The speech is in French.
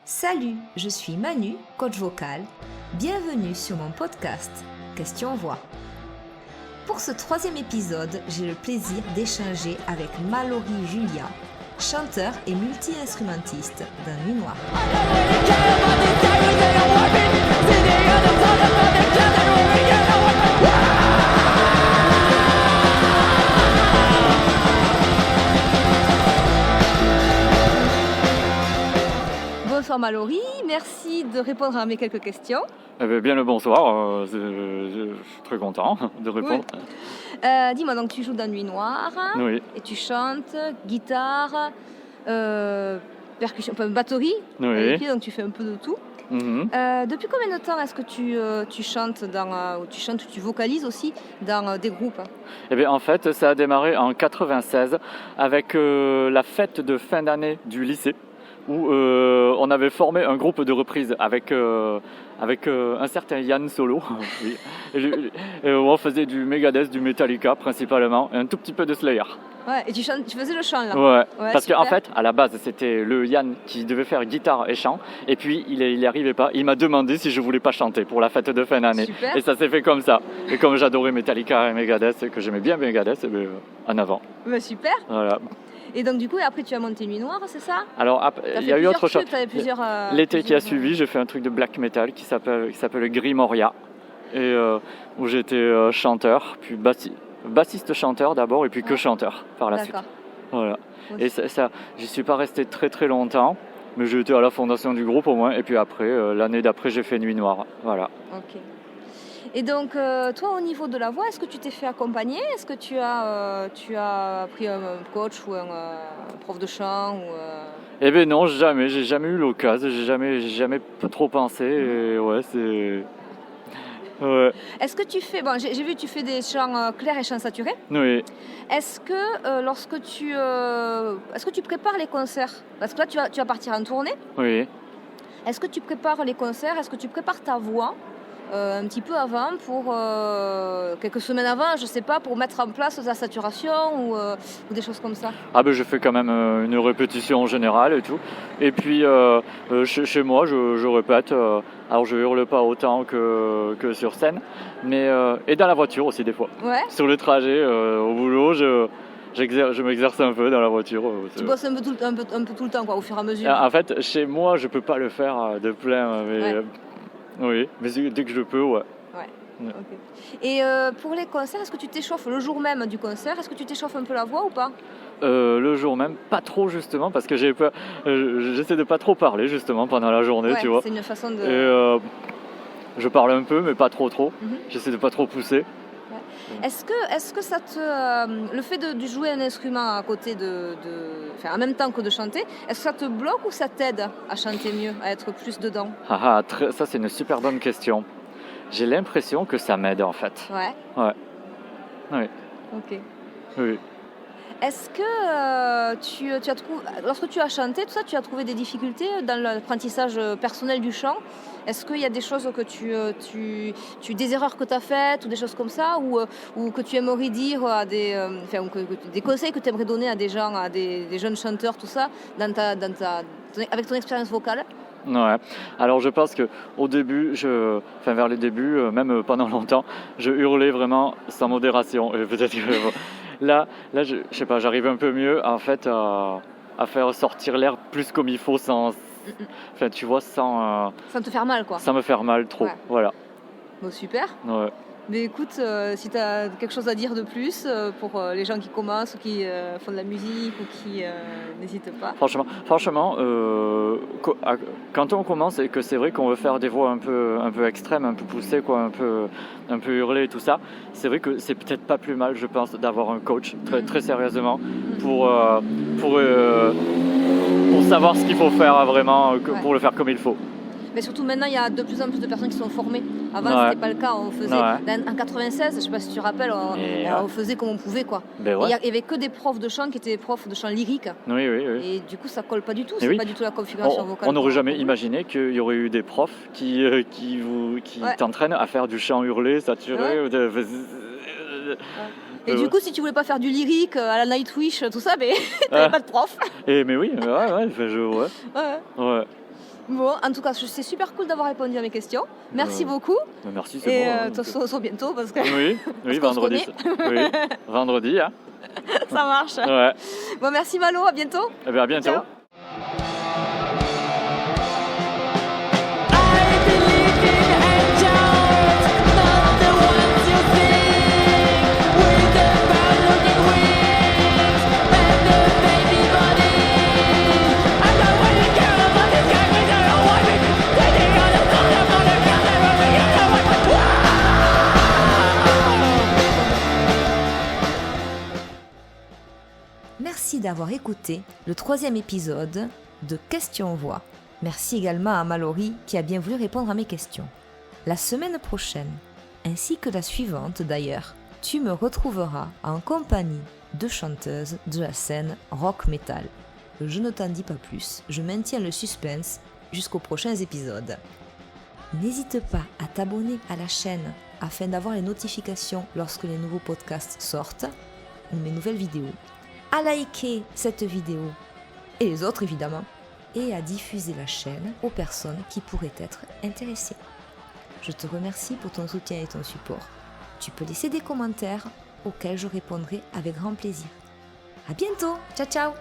Salut, je suis Manu, coach vocal. Bienvenue sur mon podcast Question Voix. Pour ce 3e épisode, j'ai le plaisir d'échanger avec Mallory Julia, chanteur et multi-instrumentiste d'un Nuit Noire. Bonsoir Mallory, merci de répondre à mes quelques questions. Bien le bonsoir, je suis très content de répondre. Oui. Dis-moi, donc tu joues dans Nuit Noire, Oui. Et tu chantes, guitare, percussion, batterie, Oui. donc tu fais un peu de tout. Mm-hmm. Depuis combien de temps est-ce que tu chantes ou tu vocalises aussi dans des groupes? En fait, ça a démarré en 96 avec la fête de fin d'année du lycée, où on avait formé un groupe de reprise avec un certain Yann Solo, oui. Et où on faisait du Megadeth, du Metallica principalement, et un tout petit peu de Slayer. Ouais, et tu faisais le chant là. Ouais, parce qu'en fait, à la base, c'était le Yann qui devait faire guitare et chant, et puis il n'y arrivait pas. Il m'a demandé si je voulais pas chanter pour la fête de fin d'année. Super. Et ça s'est fait comme ça. Et comme j'adorais Metallica et Megadeth, et que j'aimais bien Megadeth, en avant. Bah, super. Voilà. Et donc du coup, après tu as monté Nuit Noire, c'est ça? Alors, il y a eu autre chose. L'été qui a suivi, suivi, j'ai fait un truc de black metal qui s'appelle Grimoria, et où j'étais chanteur, puis bassiste chanteur d'abord, et puis que chanteur par la suite. Voilà. Et ça, j'y suis pas resté très très longtemps, mais j'ai été à la fondation du groupe au moins, et puis après, l'année d'après, j'ai fait Nuit Noire. Voilà. Ok. Et donc, toi, au niveau de la voix, est-ce que tu t'es fait accompagner? Est-ce que tu as pris un coach ou un prof de chant Non, jamais. J'ai jamais eu l'occasion. J'ai jamais trop pensé. Et ouais, c'est... Ouais. Est-ce que tu fais... Bon, j'ai vu que tu fais des chants clairs et chants saturés. Oui. Est-ce que tu prépares les concerts? Parce que là, tu vas partir en tournée. Oui. Est-ce que tu prépares les concerts? Est-ce que tu prépares ta voix un petit peu avant, pour quelques semaines avant, je sais pas, pour mettre en place la saturation ou des choses comme ça? Je fais quand même une répétition générale et tout. Et puis chez moi, je répète. Alors je hurle pas autant que sur scène, mais et dans la voiture aussi des fois. Ouais. Sur le trajet au boulot, je m'exerce un peu dans la voiture. Tu bosses un peu tout le temps, quoi, au fur et à mesure. En fait, chez moi, je peux pas le faire de plein, mais ouais. Oui, mais dès que je peux, ouais. Ouais. Okay. Et pour les concerts, est-ce que tu t'échauffes le jour même du concert? Est-ce que tu t'échauffes un peu la voix ou pas? Le jour même, pas trop justement, parce que j'essaie de pas trop parler justement pendant la journée, tu vois. C'est une façon de... Et je parle un peu, mais pas trop. J'essaie de pas trop pousser. Ouais. Est-ce que ça te... le fait de jouer un instrument à côté en même temps que de chanter, est-ce que ça te bloque ou ça t'aide à chanter mieux, à être plus dedans? Ça c'est une super bonne question. J'ai l'impression que ça m'aide en fait. Ouais. Oui. Ok. Oui. Est-ce que tu as trouvé, lorsque tu as chanté, tout ça, tu as trouvé des difficultés dans l'apprentissage personnel du chant? Est-ce qu'il y a des choses que des erreurs que tu as faites ou des choses comme ça, ou que tu aimerais dire à des conseils que tu aimerais donner à des gens, à des jeunes chanteurs, tout ça, avec ton expérience vocale? Ouais. Alors je pense que au début, vers les débuts, même pendant longtemps, je hurlais vraiment sans modération. Et peut-être que là, je sais pas, j'arrive un peu mieux en fait à faire sortir l'air plus comme il faut sans tu vois, sans te faire mal, quoi. Sans me faire mal trop. Ouais. Voilà. Bon, super. Ouais. Mais écoute, si tu as quelque chose à dire de plus pour les gens qui commencent ou qui font de la musique ou qui n'hésitent pas. Franchement, quand on commence et que c'est vrai qu'on veut faire des voix un peu extrêmes, un peu poussées, quoi, un peu hurlées et tout ça, c'est vrai que c'est peut-être pas plus mal, je pense, d'avoir un coach très sérieusement pour savoir ce qu'il faut faire vraiment, pour le faire comme il faut. Mais surtout maintenant, il y a de plus en plus de personnes qui sont formées. Avant, c'était pas le cas. On faisait en 96, je sais pas si tu te rappelles, on faisait comme on pouvait, quoi. Il y avait que des profs de chant qui étaient des profs de chant lyrique. Oui. Et du coup, ça colle pas du tout. C'est pas du tout la configuration vocale. On n'aurait jamais imaginé qu'il y aurait eu des profs qui t'entraînent à faire du chant hurlé, saturé. Et du coup, si tu voulais pas faire du lyrique à la Nightwish, tout ça, t'avais pas de prof. Mais oui, ouais. Bon, en tout cas, c'est super cool d'avoir répondu à mes questions. Merci beaucoup. Merci, c'est bon. Et de toute façon, bientôt parce que. Oui, vendredi. Oui, vendredi. Hein. Ça marche. Ouais. Bon, merci Malo, à bientôt. Eh bien, à bientôt. Ciao. Merci d'avoir écouté le 3e épisode de Question Voix. Merci également à Mallory qui a bien voulu répondre à mes questions. La semaine prochaine, ainsi que la suivante d'ailleurs, tu me retrouveras en compagnie de chanteuses de la scène rock metal. Je ne t'en dis pas plus, je maintiens le suspense jusqu'aux prochains épisodes. N'hésite pas à t'abonner à la chaîne afin d'avoir les notifications lorsque les nouveaux podcasts sortent ou mes nouvelles vidéos, à liker cette vidéo et les autres évidemment, et à diffuser la chaîne aux personnes qui pourraient être intéressées. Je te remercie pour ton soutien et ton support. Tu peux laisser des commentaires auxquels je répondrai avec grand plaisir. À bientôt, ciao ciao.